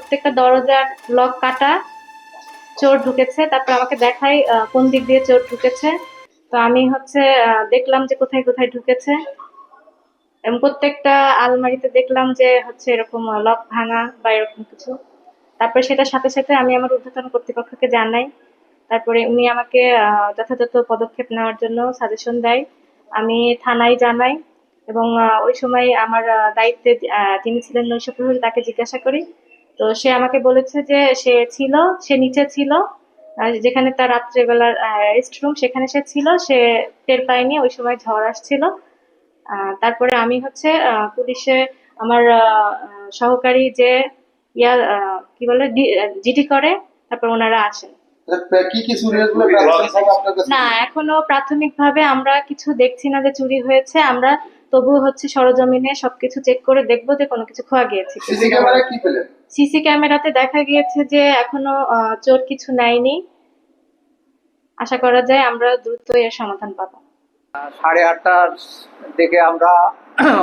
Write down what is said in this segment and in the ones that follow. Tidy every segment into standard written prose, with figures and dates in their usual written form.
প্রত্যেকটা দরজার লক কাটা, চোর ঢুকেছে। তারপর আমাকে দেখাই কোন দিক দিয়ে চোর ঢুকেছে। তো আমি দেখলাম যে কোথায় কোথায় ঢুকেছে, এবং প্রত্যেকটা আলমারিতে দেখলাম যে এরকম লক ভাঙা বা এরকম কিছু। তারপরে সেটার সাথে সাথে আমি আমার ঊর্ধ্বতন কর্তৃপক্ষকে জানাই। তারপরে উনি আমাকে যথাযথ পদক্ষেপ নেওয়ার জন্য সাজেশন দেয়। আমি থানায় জানাই, এবং ওই সময় আমার দায়িত্বে যিনি ছিলেন নৈশ প্রহরী, তাকে জিজ্ঞাসা করি। তো সে আমাকে বলেছে যে সে নিচে ছিল, যেখানে তার রাত্রেবেলার রেস্ট রুম, সেখানে সে ছিল, সে টের পায়নি, ওই সময় ঝড় আসছিল। তারপরে আমি পুলিশে আমার সহকারী যে কি বলে জিডি করে, তারপর ওনারা আসেন। কি কি চুরি হয়েছিল প্রাথমিকভাবে আপনার কাছে? না, এখনো প্রাথমিকভাবে আমরা কিছু দেখছি না যে চুরি হয়েছে। আমরা তবুও সরজমিনে সবকিছু চেক করে দেখবো যে কোনো কিছু খোয়া গিয়েছে। সিসি ক্যামেরায় কি পেলেন? সিসি ক্যামেরাতে দেখা গিয়েছে যে এখনো চোর কিছু নেয়নি। আশা করা যায় আমরা দ্রুত এর সমাধান পাবো। 8:30টার দিকে আমরা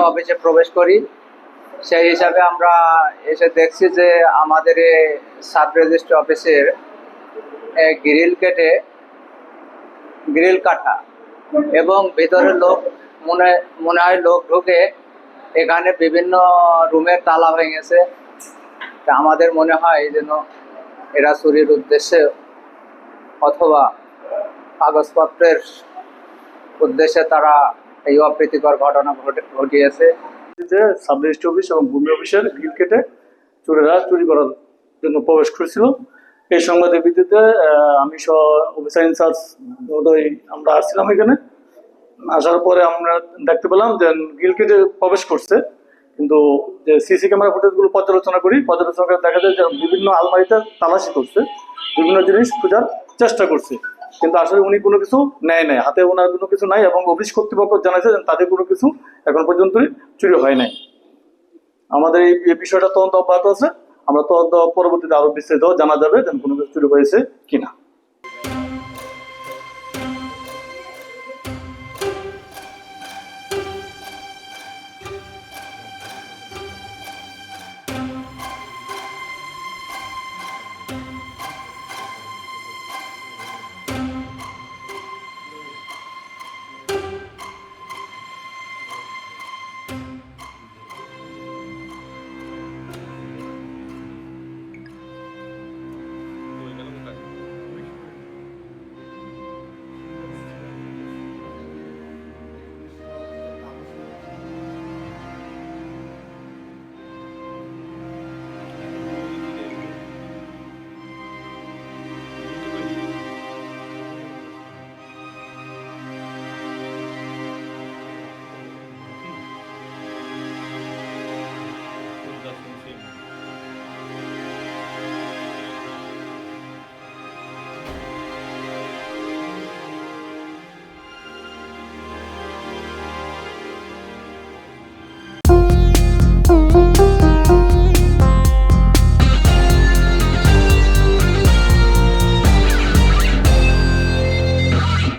অফিসে প্রবেশ করি। সেই হিসাবে আমরা এসে দেখছি যে আমাদের সাব রেজিস্ট্রি অফিসের গ্রিল কাটা, এবং ভিতরে লোক মনে হয় লোক ঢুকে এখানে বিভিন্ন রুমের তালা ভেঙেছে। তা আমাদের মনে হয় যেন এরা চুরির উদ্দেশ্যে অথবা কাগজপত্রের উদ্দেশ্যে তারা এই অপ্রীতিকর ঘটনা ঘটিয়েছে। যে সাব রেজিস্ট্রি অফিস এবং ভূমি অফিসের গ্রিল কেটে চোরেরা চুরি করার জন্য প্রবেশ করেছিল। এই সংবাদের ভিত্তিতে আমি সহ অফিসার ইনচার্জ মহোদয় আমরা আসছিলাম এখানে। আসার পরে আমরা দেখতে পেলাম যে গ্রিল কেটে প্রবেশ করছে, কিন্তু যে সিসি ক্যামেরা ফুটেজগুলো পর্যালোচনা করে দেখা যায় যে বিভিন্ন আলমারিতে তালাশি করছে, বিভিন্ন জিনিস খোঁজার চেষ্টা করছে, কিন্তু আসলে উনি কোনো কিছু নেয় নাই, হাতে ওনার কোনো কিছু নাই, এবং অফিস কর্তৃপক্ষ জানাইছে তাদের কোনো কিছু এখন পর্যন্ত চুরি হয় নাই। আমাদের এই বিষয়টা তদন্ত অব্যাহত আছে। আমরা তদন্ত পরবর্তীতে আরো বিস্তারিত জানা যাবে যে কোনো কিছু চুরি হয়েছে কিনা।